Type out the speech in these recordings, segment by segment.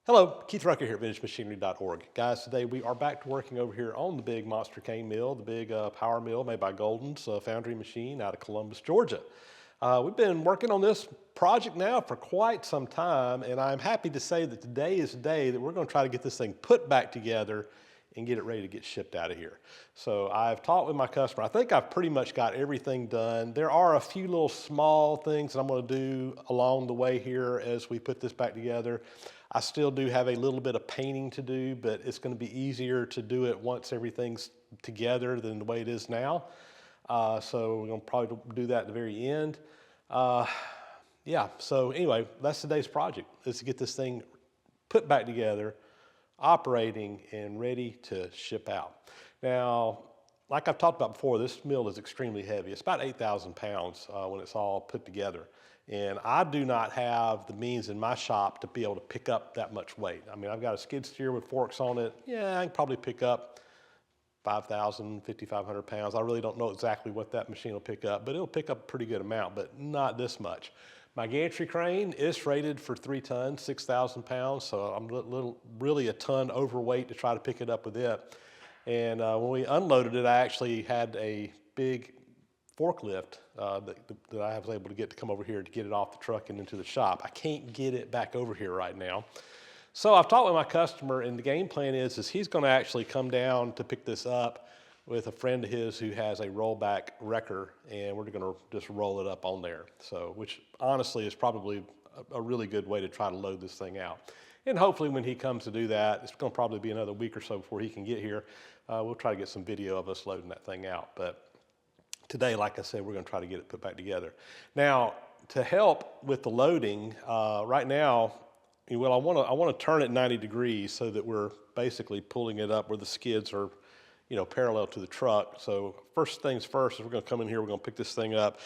Hello, Keith Rucker here at VintageMachinery.org. Guys, today we are back to working over here on the big monster cane mill, the big power mill made by Golden's foundry machine out of Columbus, Georgia. We've been working on this project now for quite some time, and I'm happy to say that today is the day that we're going to try to get this thing put back together and get it ready to get shipped out of here. So I've talked with my customer. I think I've pretty much got everything done. There are a few little small things that I'm going to do along the way here as we put this back together. I still do have a little bit of painting to do, but it's going to be easier to do it once everything's together than the way it is now. So we're going to probably do that at the very end. Yeah, so anyway, that's today's project, is to get this thing put back together, operating and ready to ship out. Now, like I've talked about before, this mill is extremely heavy. It's about 8,000 pounds when it's all put together. And I do not have the means in my shop to be able to pick up that much weight. I mean, I've got a skid steer with forks on it. Yeah, I can probably pick up 5,000, 5,500 pounds. I really don't know exactly what that machine will pick up, but it'll pick up a pretty good amount, but not this much. My gantry crane is rated for 3 tons, 6,000 pounds, so I'm really a ton overweight to try to pick it up with it. And when we unloaded it, I actually had a big forklift that I was able to get to come over here to get it off the truck and into the shop. I can't get it back over here right now. So I've talked with my customer, and the game plan is he's going to actually come down to pick this up with a friend of his who has a rollback wrecker, and we're going to just roll it up on there. So, which honestly is probably a really good way to try to load this thing out. And hopefully when he comes to do that, it's going to probably be another week or so before he can get here. We'll try to get some video of us loading that thing out. But today, like I said, we're going to try to get it put back together. Now, to help with the loading, right now, well, I want to turn it 90 degrees so that we're basically pulling it up where the skids are, parallel to the truck. So first things first is we're going to come in here, we're going to pick this thing up.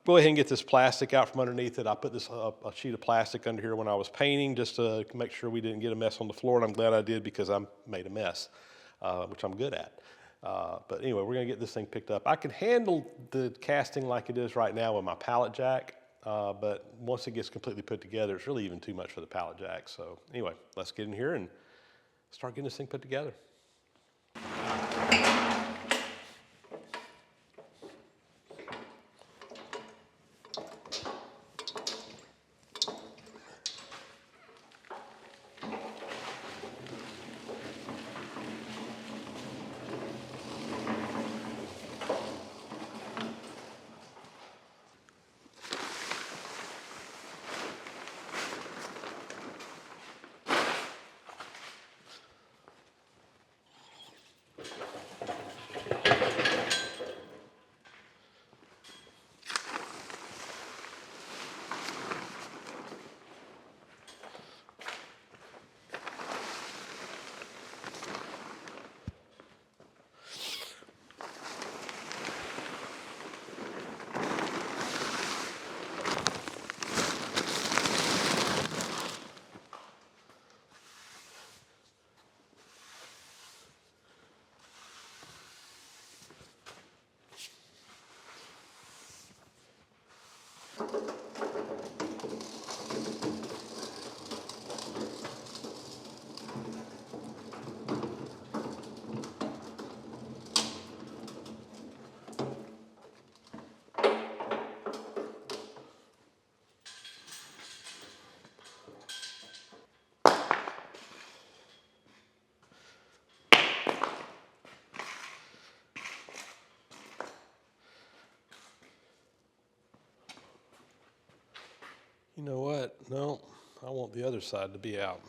Go ahead and get this plastic out from underneath it. I put this a sheet of plastic under here when I was painting just to make sure we didn't get a mess on the floor, and I'm glad I did because I made a mess, which I'm good at. But anyway, we're going to get this thing picked up. I can handle the casting like it is right now with my pallet jack, but once it gets completely put together, it's really even too much for the pallet jack. So anyway, let's get in here and start getting this thing put together. You know what? No, I want the other side to be out.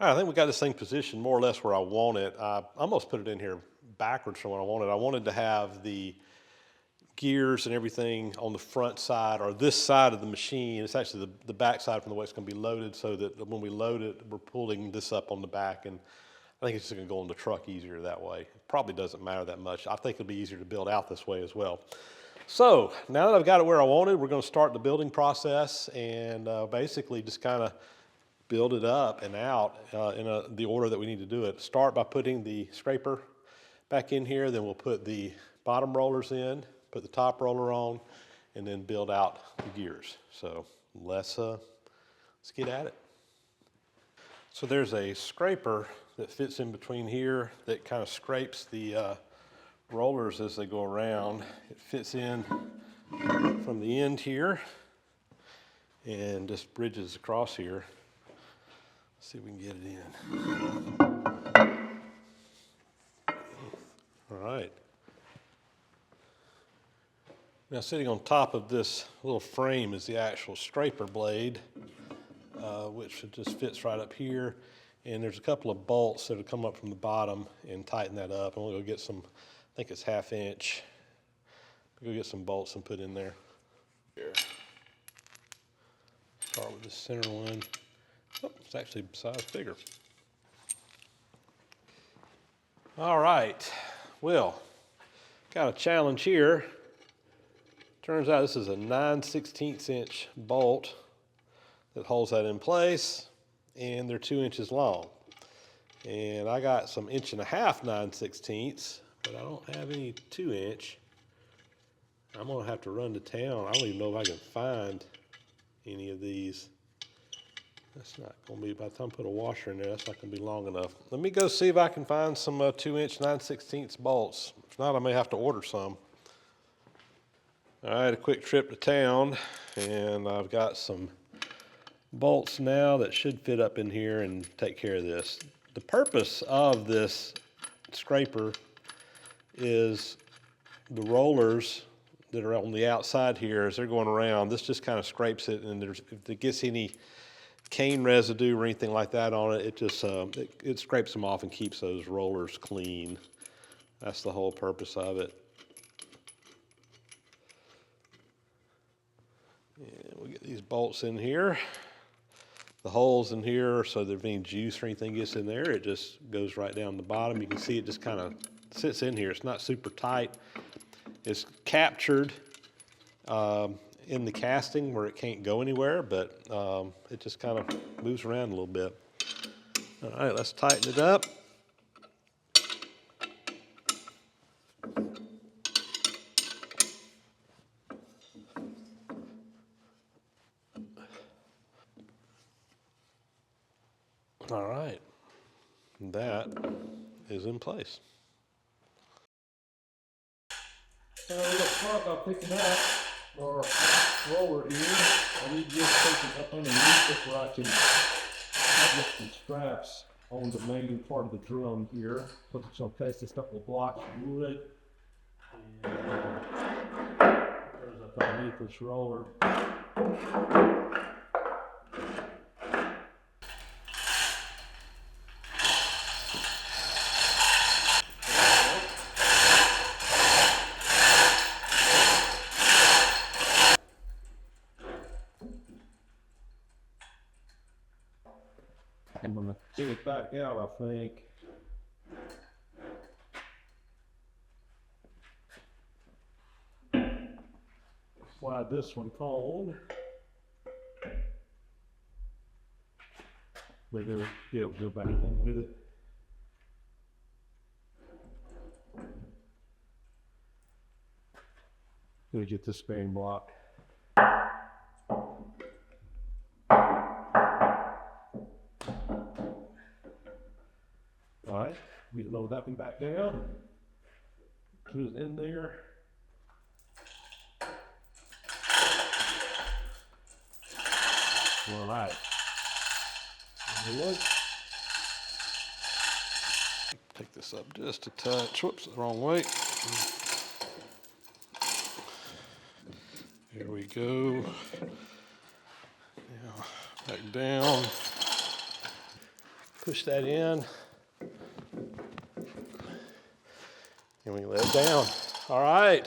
All right, I think we got this thing positioned more or less where I want it. I almost put it in here backwards from what I wanted. I wanted to have the gears and everything on the front side or this side of the machine. It's actually the back side from the way it's going to be loaded, so that when we load it, we're pulling this up on the back, and I think it's just going to go on the truck easier that way. It probably doesn't matter that much. I think it'll be easier to build out this way as well. So now that I've got it where I wanted, we're going to start the building process and basically just kind of build it up and out in the order that we need to do it. Start by putting the scraper back in here, then we'll put the bottom rollers in, put the top roller on, and then build out the gears. So let's get at it. So there's a scraper that fits in between here that kind of scrapes the rollers as they go around. It fits in from the end here and just bridges across here. Let's see if we can get it in. All right. Now sitting on top of this little frame is the actual scraper blade, which just fits right up here. And there's a couple of bolts that will come up from the bottom and tighten that up. And we'll go get some, I think it's 1/2 inch. We'll go get some bolts and put in there. Here. Start with the center one. Oh, it's actually a size bigger. All right, well, got a challenge here. Turns out this is a 9/16 inch bolt that holds that in place, and they're 2 inches long. And I got some 1.5" 9/16, but I don't have any 2 inch. I'm gonna have to run to town. I don't even know if I can find any of these. That's not gonna be, by the time I put a washer in there, that's not gonna be long enough. Let me go see if I can find some 2 inch 9/16 bolts. If not, I may have to order some. All right, a quick trip to town, and I've got some bolts now that should fit up in here and take care of this. The purpose of this scraper is the rollers that are on the outside here, as they're going around, this just kind of scrapes it, and if it gets any cane residue or anything like that on it, it just it scrapes them off and keeps those rollers clean. That's the whole purpose of it. And we'll get these bolts in here. The holes in here, so that if any juice or anything gets in there, it just goes right down the bottom. You can see it just kind of sits in here. It's not super tight. It's captured in the casting where it can't go anywhere, but it just kind of moves around a little bit. All right, let's tighten it up. All right, that is in place. So the part I'll pick it up, or roller is, I need to just take it up underneath it where I can have some straps on the main part of the drum here. Put some place this couple of blocks of wood. And there's up underneath this roller. I'm gonna get it back out, I think. Slide this one cold. But there, yeah, it'll go back in with it. Gonna get this bearing block. All right, we load that one back down. Put it in there. All right. Look. Take this up just a touch. Whoops, the wrong way. Here we go. Now, back down. push that in. And we let it down. All right.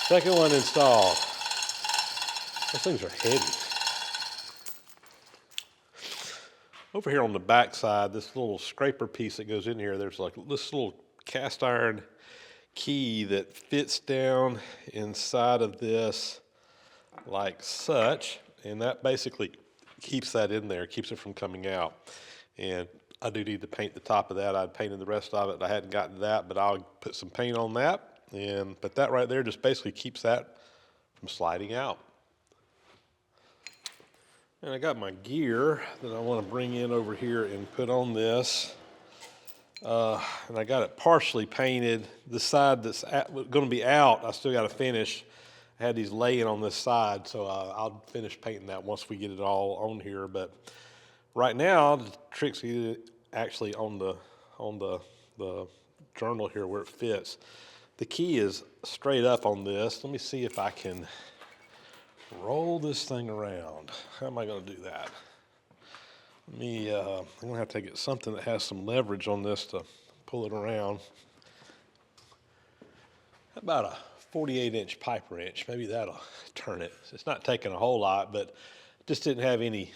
Second one installed. Those things are heavy. Over here on the back side, this little scraper piece that goes in here, there's like this little cast iron key that fits down inside of this like such, and that basically keeps that in there, keeps it from coming out. And I do need to paint the top of that. I'd painted the rest of it. I hadn't gotten to that, but I'll put some paint on that. But that right there just basically keeps that from sliding out. And I got my gear that I want to bring in over here and put on this. And I got it partially painted. The side that's going to be out, I still got to finish. I had these laying on this side, so I'll finish painting that once we get it all on here. But right now, the trick's actually on the journal here where it fits. The key is straight up on this. Let me see if I can roll this thing around. How am I going to do that? I'm going to have to get something that has some leverage on this to pull it around. How about a 48-inch pipe wrench? Maybe that'll turn it. It's not taking a whole lot, but just didn't have any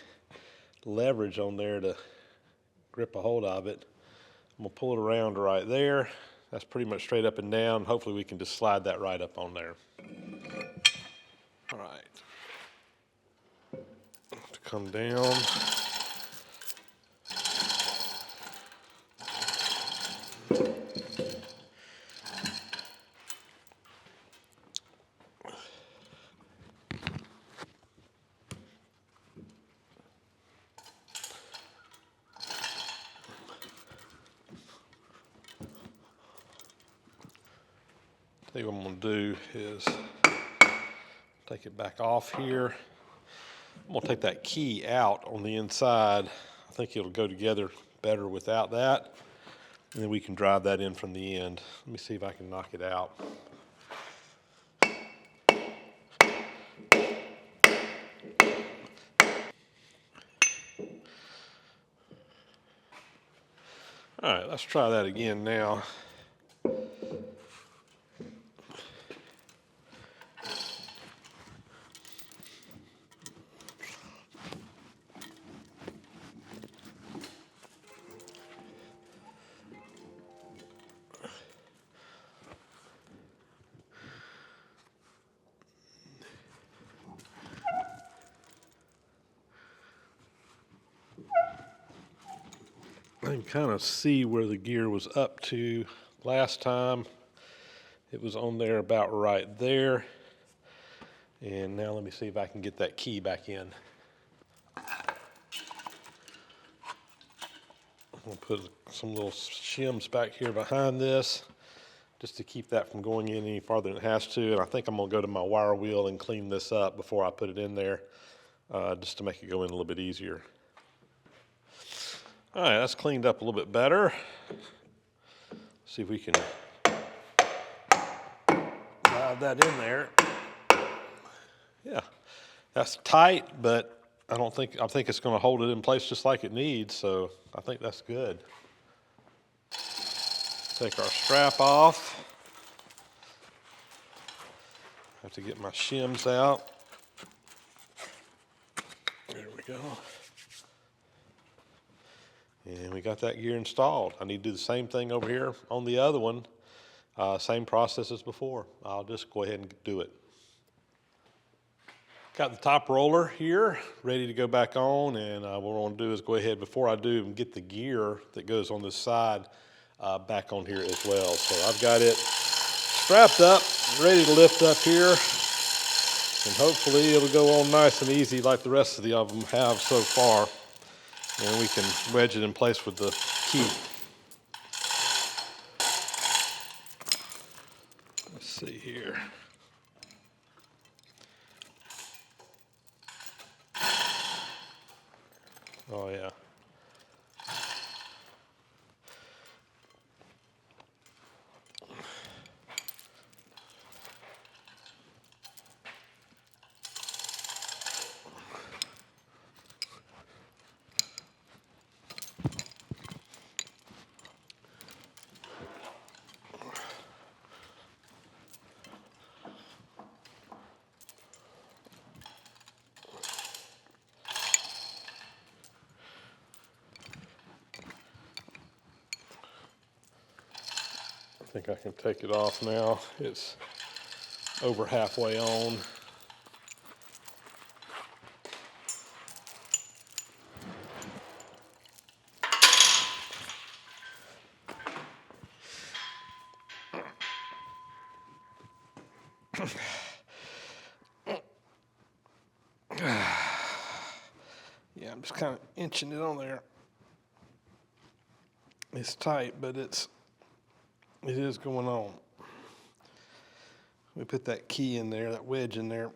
leverage on there to grip a hold of it. I'm going to pull it around right there. That's pretty much straight up and down. Hopefully we can just slide that right up on there. All right. To come down. I think what I'm going to do is take it back off here. I'm going to take that key out on the inside. I think it'll go together better without that. And then we can drive that in from the end. Let me see if I can knock it out. All right, let's try that again now. I can kind of see where the gear was up to last time. It was on there about right there. And now let me see if I can get that key back in. I'm going to put some little shims back here behind this just to keep that from going in any farther than it has to. And I think I'm going to go to my wire wheel and clean this up before I put it in there, just to make it go in a little bit easier. All right, that's cleaned up a little bit better. See if we can dive that in there. Yeah, that's tight, but I think it's going to hold it in place just like it needs, so I think that's good. Take our strap off. Have to get my shims out. There we go. And we got that gear installed. I need to do the same thing over here on the other one. Same process as before. I'll just go ahead and do it. Got the top roller here ready to go back on, and what we're going to do is go ahead before I do and get the gear that goes on this side back on here as well. So I've got it strapped up, ready to lift up here, and hopefully it'll go on nice and easy like the rest of them have so far. And we can wedge it in place with the key. Let's see here. Oh yeah. I think I can take it off now. It's over halfway on. Yeah, I'm just kind of inching it on there. It's tight, but it is going on. We put that key in there, that wedge in there.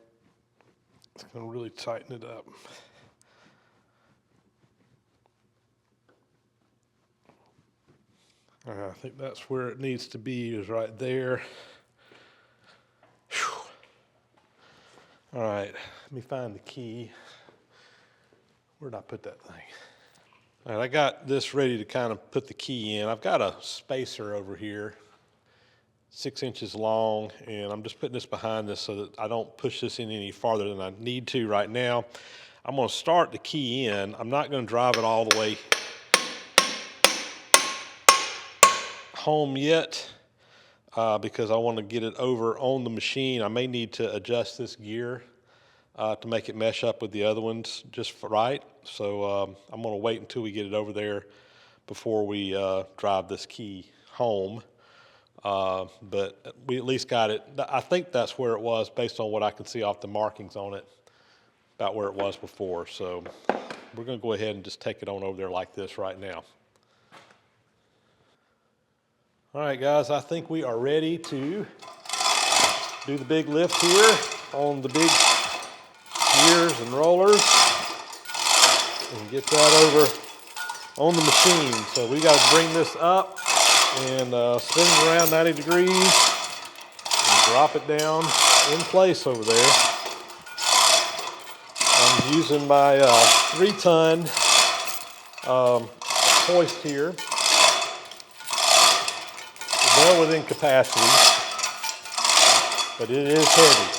It's going to really tighten it up. I think that's where it needs to be, is right there. Whew. All right, let me find the key. Where'd I put that thing? All right, I got this ready to kind of put the key in. I've got a spacer over here, 6 inches long, and I'm just putting this behind this so that I don't push this in any farther than I need to right now. I'm going to start the key in. I'm not going to drive it all the way home yet because I want to get it over on the machine. I may need to adjust this gear to make it mesh up with the other ones just right. So I'm going to wait until we get it over there before we drive this key home. But we at least got it. I think that's where it was based on what I can see off the markings on it, about where it was before. So we're going to go ahead and just take it on over there like this right now. All right, guys, I think we are ready to do the big lift here on the big gears and rollers and get that over on the machine. So we got to bring this up and spin it around 90 degrees and drop it down in place over there. I'm using my 3-ton hoist here. Well within capacity, but it is heavy.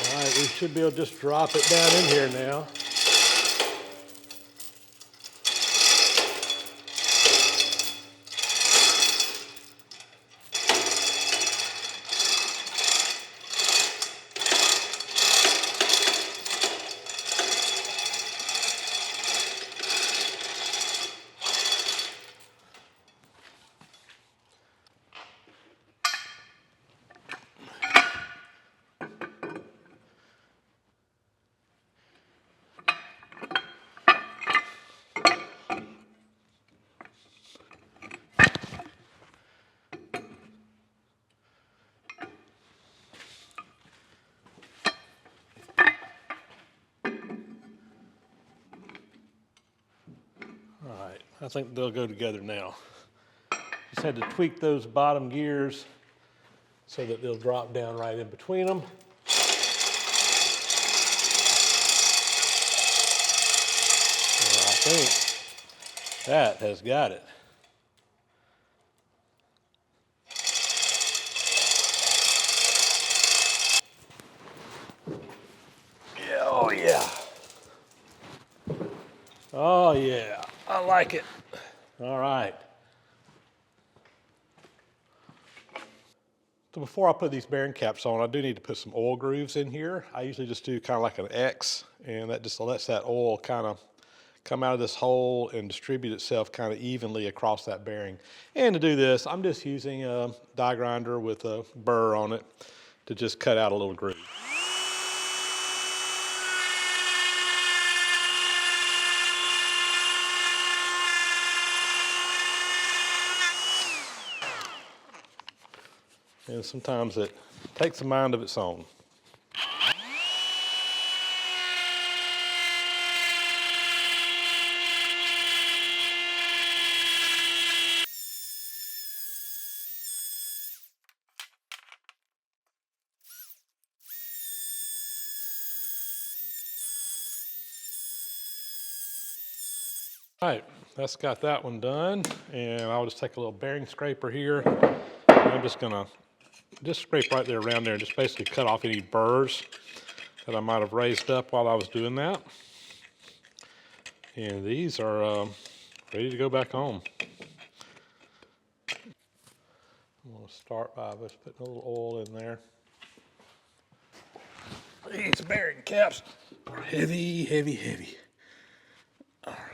All right, we should be able to just drop it down in here now. All right, I think they'll go together now. Just had to tweak those bottom gears so that they'll drop down right in between them. And I think that has got it. Yeah, oh yeah. Oh yeah, I like it. All right. So before I put these bearing caps on, I do need to put some oil grooves in here. I usually just do kind of like an X, and that just lets that oil kind of come out of this hole and distribute itself kind of evenly across that bearing. And to do this, I'm just using a die grinder with a burr on it to just cut out a little groove. And sometimes it takes a mind of its own. All right, that's got that one done. And I'll just take a little bearing scraper here. I'm just gonna scrape right there around there and just basically cut off any burrs that I might have raised up while I was doing that. And these are ready to go back home. I'm gonna start by just putting a little oil in there. These bearing caps are heavy, heavy, heavy. All right.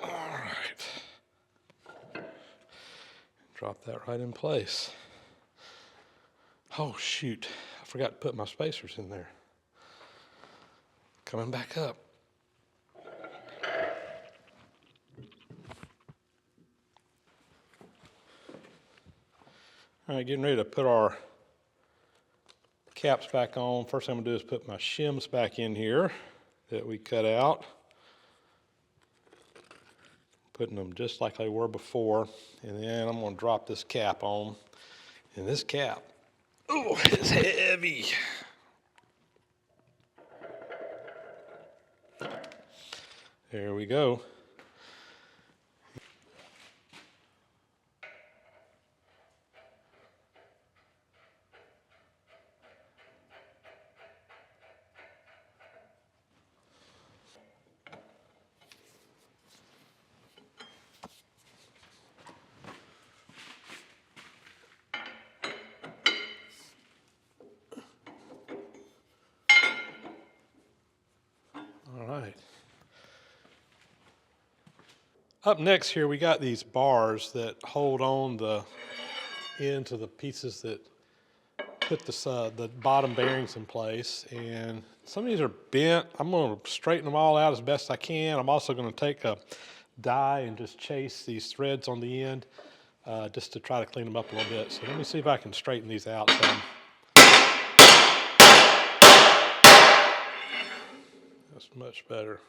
All right. Drop that right in place. Oh shoot, I forgot to put my spacers in there. Coming back up. All right, getting ready to put our caps back on. First thing I'm gonna do is put my shims back in here that we cut out. Putting them just like they were before. And then I'm gonna drop this cap on. And this cap, oh, it's heavy. There we go. All right. Up next here, we got these bars that hold on the end to the pieces that put the bottom bearings in place. And some of these are bent. I'm going to straighten them all out as best I can. I'm also going to take a die and just chase these threads on the end just to try to clean them up a little bit. So let me see if I can straighten these out some. That's much better.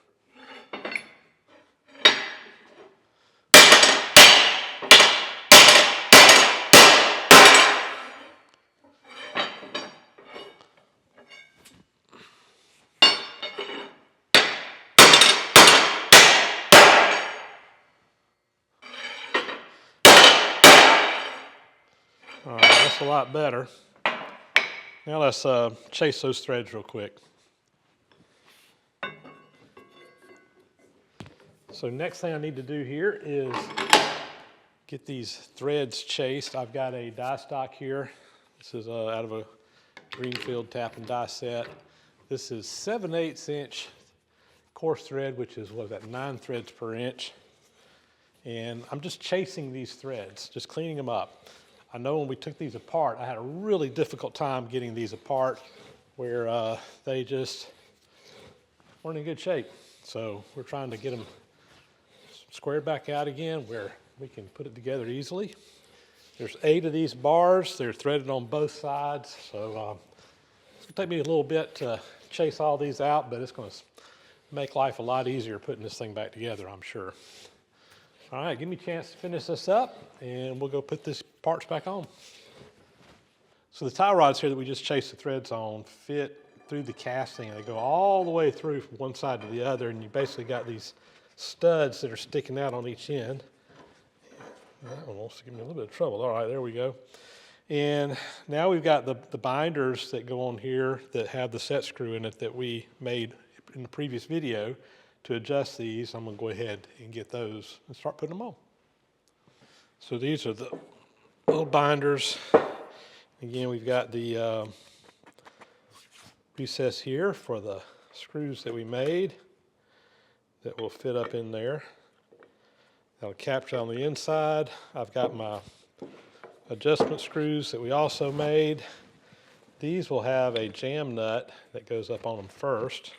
All right, that's a lot better. Now let's chase those threads real quick. So next thing I need to do here is get these threads chased. I've got a die stock here. This is out of a Greenfield tap and die set. This is 7/8 inch coarse thread, which is, what is that, 9 threads per inch. And I'm just chasing these threads, just cleaning them up. I know when we took these apart, I had a really difficult time getting these apart where they just weren't in good shape. So we're trying to get them squared back out again where we can put it together easily. There's 8 of these bars. They're threaded on both sides. So it's gonna take me a little bit to chase all these out, but it's gonna make life a lot easier putting this thing back together, I'm sure. All right, give me a chance to finish this up and we'll go put these parts back on. So the tie rods here that we just chased the threads on fit through the casting and they go all the way through from one side to the other, and you basically got these studs that are sticking out on each end. That one wants to give me a little bit of trouble. All right, there we go. And now we've got the binders that go on here that have the set screw in it that we made in the previous video. To adjust these, I'm going to go ahead and get those and start putting them on. So these are the little binders. Again, we've got the recess here for the screws that we made that will fit up in there. That'll capture on the inside. I've got my adjustment screws that we also made these will have a jam nut that goes up on them first.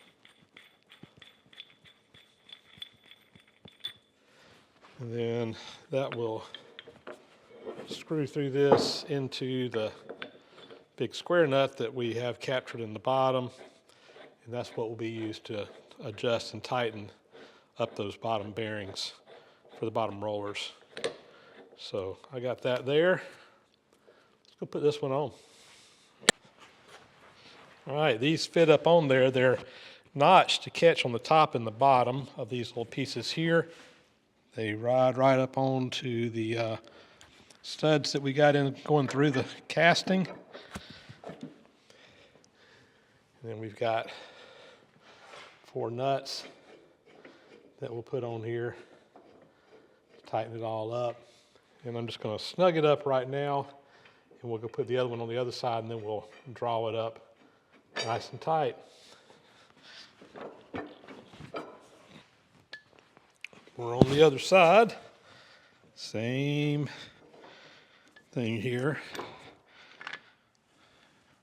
And then that will screw through this into the big square nut that we have captured in the bottom. And that's what will be used to adjust and tighten up those bottom bearings for the bottom rollers. So I got that there. Let's go put this one on. All right, these fit up on there. They're notched to catch on the top and the bottom of these little pieces here. They ride right up onto the studs that we got in going through the casting. And then we've got 4 nuts that we'll put on here to tighten it all up. And I'm just going to snug it up right now, and we'll go put the other one on the other side, and then we'll draw it up nice and tight. We're on the other side. Same thing here.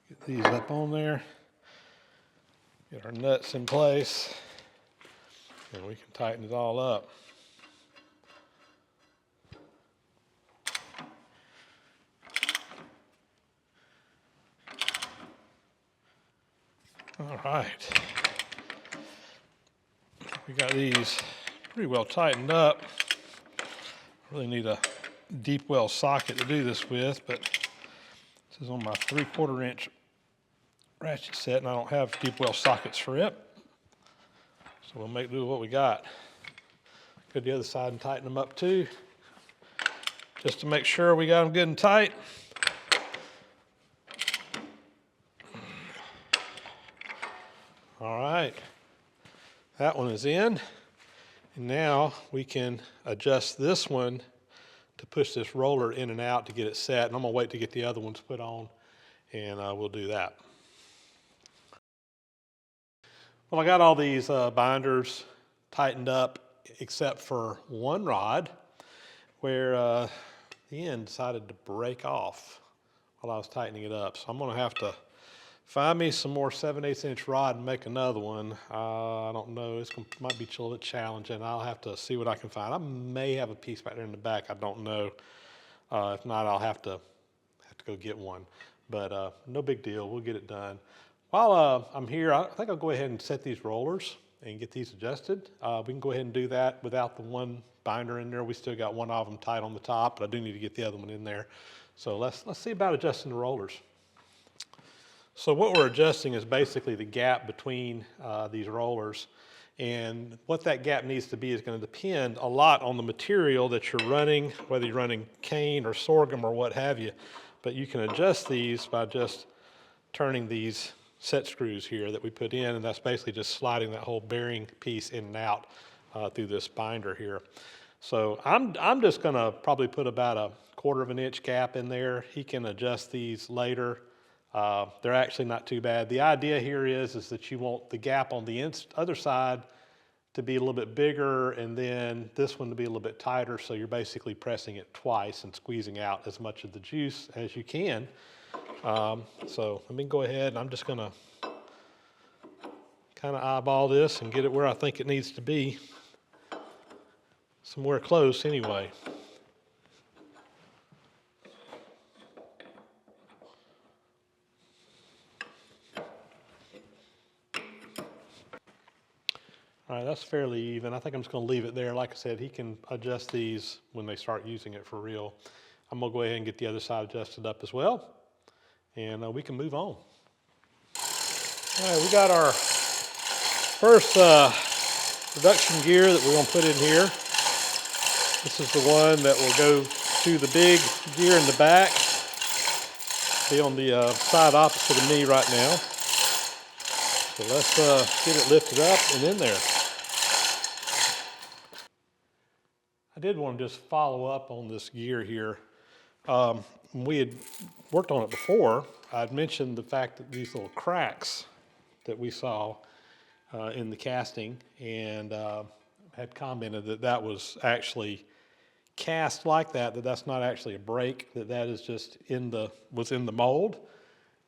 Get these up on there. Get our nuts in place, and we can tighten it all up. All right. We got these pretty well tightened up. Really need a deep well socket to do this with, but this is on my 3/4 inch ratchet set, and I don't have deep well sockets for it. So we'll make do with what we got. Go to the other side and tighten them up too, just to make sure we got them good and tight. All right, that one is in. And now we can adjust this one to push this roller in and out to get it set. And I'm gonna wait to get the other ones put on, and we'll do that. Well, I got all these binders tightened up except for one rod where the end decided to break off while I was tightening it up. So I'm gonna have to find me some more 7/8 inch rod and make another one. I don't know, might be a little bit challenging. I'll have to see what I can find. I may have a piece back there in the back, I don't know. If not, I'll have to go get one. But no big deal, we'll get it done. While I'm here, I think I'll go ahead and set these rollers and get these adjusted. We can go ahead and do that without the one binder in there. We still got one of them tight on the top, but I do need to get the other one in there. So let's see about adjusting the rollers. So what we're adjusting is basically the gap between these rollers, and what that gap needs to be is going to depend a lot on the material that you're running, whether you're running cane or sorghum or what have you. But you can adjust these by just turning these set screws here that we put in, and that's basically just sliding that whole bearing piece in and out through this binder here. So I'm just going to probably put about a 1/4 inch gap in there. He can adjust these later. They're actually not too bad. The idea here is that you want the gap on the other side to be a little bit bigger, and then this one to be a little bit tighter, so you're basically pressing it twice and squeezing out as much of the juice as you can. So let me go ahead, and I'm just gonna kind of eyeball this and get it where I think it needs to be. Somewhere close anyway. All right, that's fairly even. I think I'm just going to leave it there. Like I said, he can adjust these when they start using it for real. I'm going to go ahead and get the other side adjusted up as well, and we can move on. All right, we got our first production gear that we're going to put in here. This is the one that will go to the big gear in the back. Be on the side opposite of me right now. So let's get it lifted up and in there. I did want to just follow up on this gear here. We had worked on it before. I'd mentioned the fact that these little cracks that we saw in the casting, and had commented that that was actually cast like that, that's not actually a break, that is just was in the mold.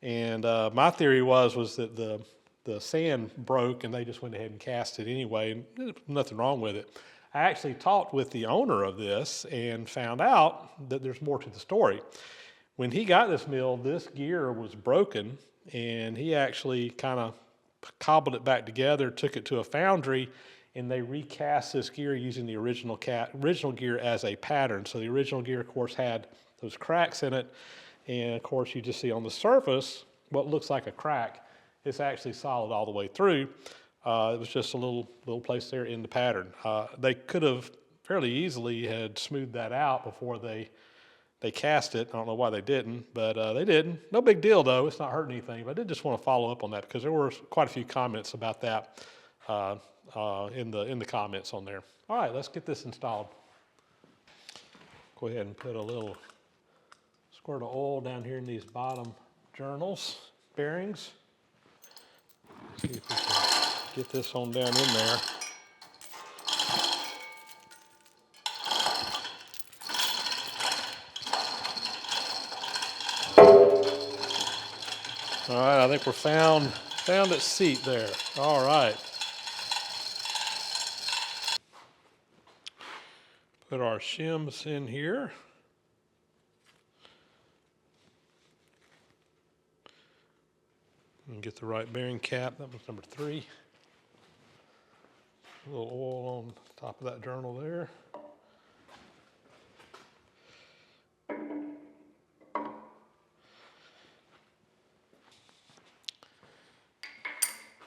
And my theory was that the sand broke and they just went ahead and cast it anyway, and there's nothing wrong with it. I actually talked with the owner of this and found out that there's more to the story. When he got this mill, this gear was broken, and he actually kind of cobbled it back together, took it to a foundry, and they recast this gear using the original gear as a pattern. So the original gear, of course, had those cracks in it, and of course, you just see on the surface what looks like a crack. It's actually solid all the way through. It was just a little place there in the pattern. They could have fairly easily had smoothed that out before they cast it. I don't know why they didn't, but they didn't. No big deal though. It's not hurting anything. But I did just want to follow up on that because there were quite a few comments about that in the comments on there. All right, let's get this installed. Go ahead and put a little squirt of oil down here in these bottom journals, bearings. See if we can get this on down in there. All right, I think we're found its seat there. All right. Put our shims in here. And get the right bearing cap. That was number 3. A little oil on top of that journal there.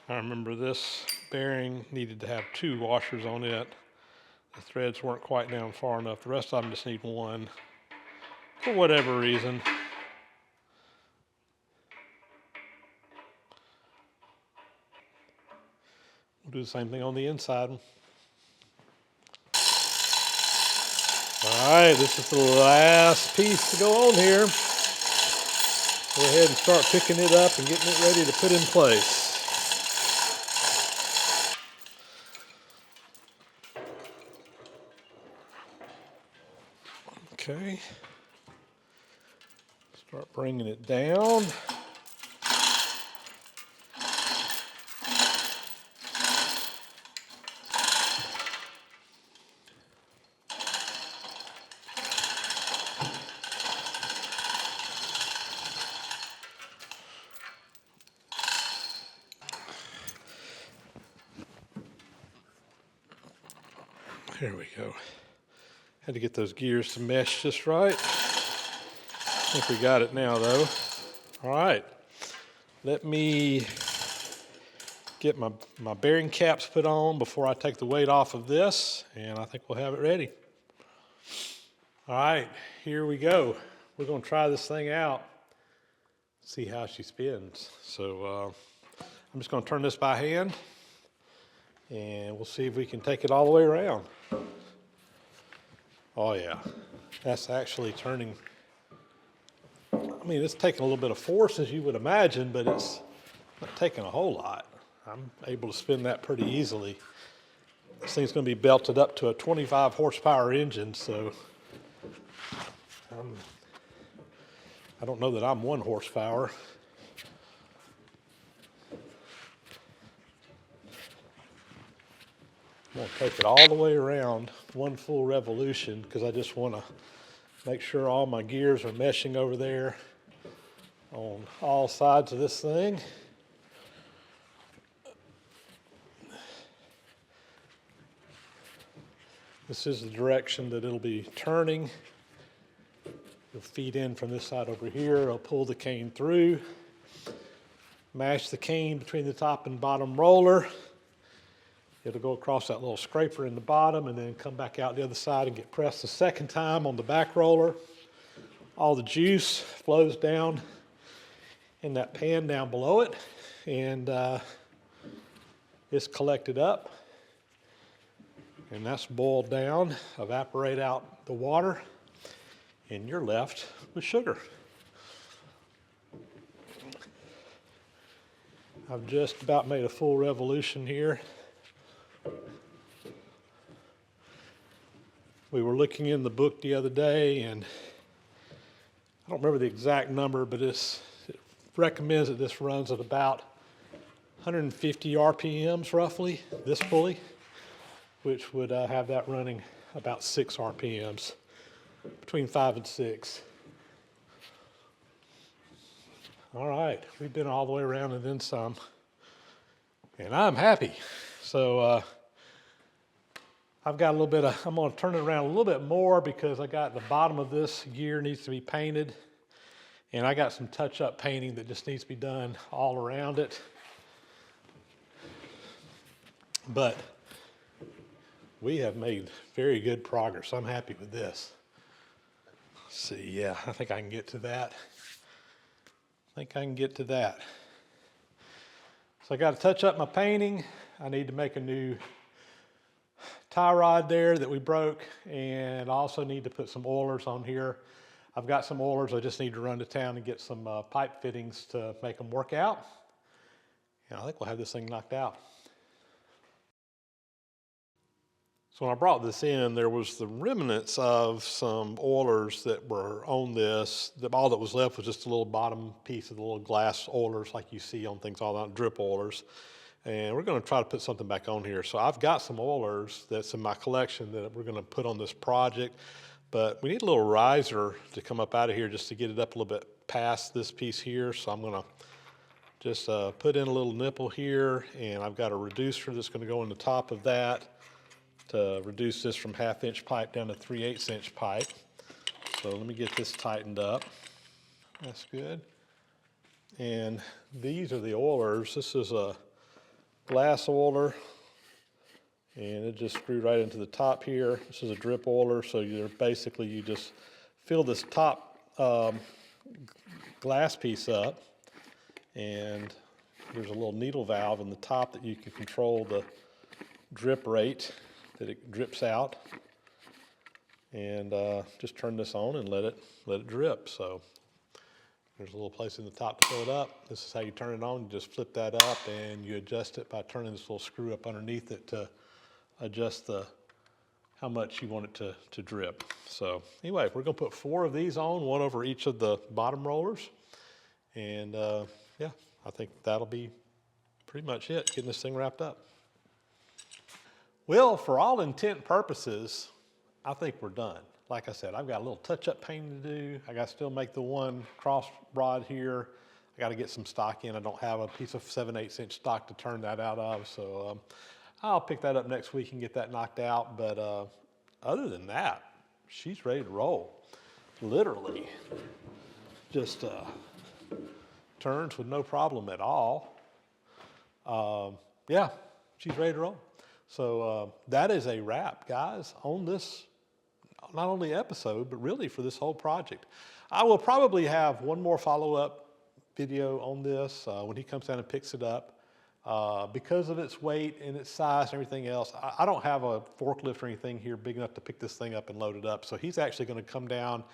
I remember this bearing needed to have 2 washers on it. The threads weren't quite down far enough. The rest of them just need 1 for whatever reason. We'll do the same thing on the inside. All right, this is the last piece to go on here. Go ahead and start picking it up and getting it ready to put in place. Okay. Start bringing it down. There we go. Had to get those gears to mesh just right. I think we got it now though. All right. Let me get my bearing caps put on before I take the weight off of this, and I think we'll have it ready. All right, here we go. We're going to try this thing out, see how she spins. So I'm just going to turn this by hand, and we'll see if we can take it all the way around. Oh yeah, that's actually turning. I mean, it's taking a little bit of force, as you would imagine, but it's not taking a whole lot. I'm able to spin that pretty easily. This thing's going to be belted up to a 25 horsepower engine, so I don't know that I'm 1 horsepower. I'm going to take it all the way around, 1 full revolution, because I just want to make sure all my gears are meshing over there on all sides of this thing. This is the direction that it'll be turning. It'll feed in from this side over here. It'll pull the cane through, mash the cane between the top and bottom roller. It'll go across that little scraper in the bottom and then come back out the other side and get pressed the second time on the back roller. All the juice flows down in that pan down below it, and it's collected up, and that's boiled down, evaporate out the water, and you're left with sugar. I've just about made a full revolution here. We were looking in the book the other day, and I don't remember the exact number, but it's recommends that this runs at about 150 RPMs roughly, this pulley, which would have that running about 6 RPMs, between 5 and 6. All right, we've been all the way around and then some, and I'm happy. So I've got a little bit of, I'm gonna turn it around a little bit more because I got the bottom of this gear needs to be painted, and I got some touch-up painting that just needs to be done all around it. But we have made very good progress. I'm happy with this. Let's see, yeah, I think I can get to that. So I got to touch up my painting. I need to make a new tie rod there that we broke, and I also need to put some oilers on here. I've got some oilers. I just need to run to town and get some pipe fittings to make them work out. And I think we'll have this thing knocked out. So when I brought this in, there was the remnants of some oilers that were on this. All that was left was just a little bottom piece of the little glass oilers like you see on things all that, drip oilers. And we're going to try to put something back on here. So I've got some oilers that's in my collection that we're going to put on this project. But we need a little riser to come up out of here just to get it up a little bit past this piece here. So I'm going to just put in a little nipple here, and I've got a reducer that's going to go in the top of that to reduce this from 1/2-inch pipe down to 3/8 inch pipe. So let me get this tightened up. That's good. And these are the oilers. This is a glass oiler, and it just screwed right into the top here. This is a drip oiler, so you just fill this top glass piece up, and there's a little needle valve in the top that you can control the drip rate that it drips out, and just turn this on and let it drip. So there's a little place in the top to fill it up. This is how you turn it on. You just flip that up, and you adjust it by turning this little screw up underneath it to adjust how much you want it to drip. So anyway, we're gonna put 4 of these on, 1 over each of the bottom rollers, and yeah, I think that'll be pretty much it, getting this thing wrapped up. Well, for all intent purposes, I think we're done. Like I said, I've got a little touch-up painting to do. I got to still make the one cross rod here. I got to get some stock in. I don't have a piece of 7/8 inch stock to turn that out of, so I'll pick that up next week and get that knocked out. But other than that, she's ready to roll. Literally, just turns with no problem at all. Yeah, she's ready to roll. So that is a wrap, guys, on this, not only episode, but really for this whole project. I will probably have one more follow-up video on this when he comes down and picks it up. Because of its weight and its size and everything else, I don't have a forklift or anything here big enough to pick this thing up and load it up. So he's actually going to come down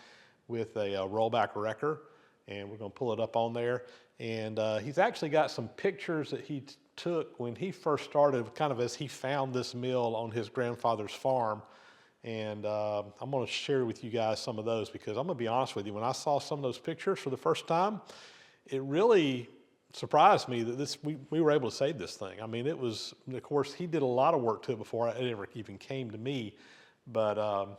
with a rollback wrecker, and we're going to pull it up on there. And he's actually got some pictures that he took when he first started, kind of as he found this mill on his grandfather's farm. And I'm going to share with you guys some of those, because I'm going to be honest with you, when I saw some of those pictures for the first time, it really surprised me that we were able to save this thing. I mean, it was, of course, he did a lot of work to it before it ever even came to me. But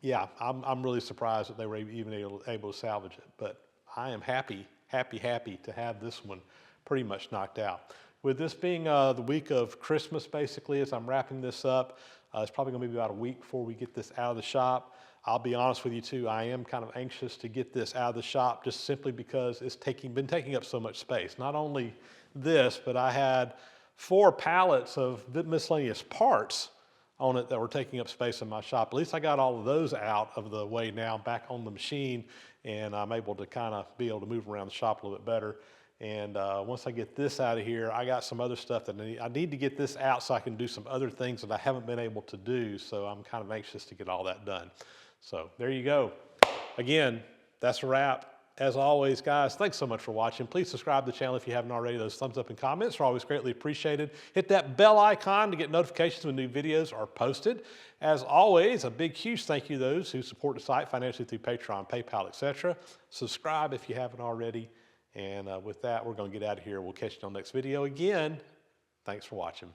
yeah, I'm really surprised that they were even able to salvage it. But I am happy to have this one pretty much knocked out. With this being the week of Christmas, basically, as I'm wrapping this up, it's probably going to be about a week before we get this out of the shop. I'll be honest with you too, I am kind of anxious to get this out of the shop, just simply because it's been taking up so much space. Not only this, but I had 4 pallets of miscellaneous parts on it that were taking up space in my shop. At least I got all of those out of the way now, back on the machine, and I'm able to kind of be able to move around the shop a little bit better. And once I get this out of here, I got some other stuff that I need to get this out so I can do some other things that I haven't been able to do. So I'm kind of anxious to get all that done. So there you go. Again, that's a wrap. As always, guys, thanks so much for watching. Please subscribe to the channel if you haven't already. Those thumbs up and comments are always greatly appreciated. Hit that bell icon to get notifications when new videos are posted. As always, a big, huge thank you to those who support the site financially through Patreon, PayPal, etc. Subscribe if you haven't already. And with that, we're going to get out of here. We'll catch you on the next video. Again, thanks for watching.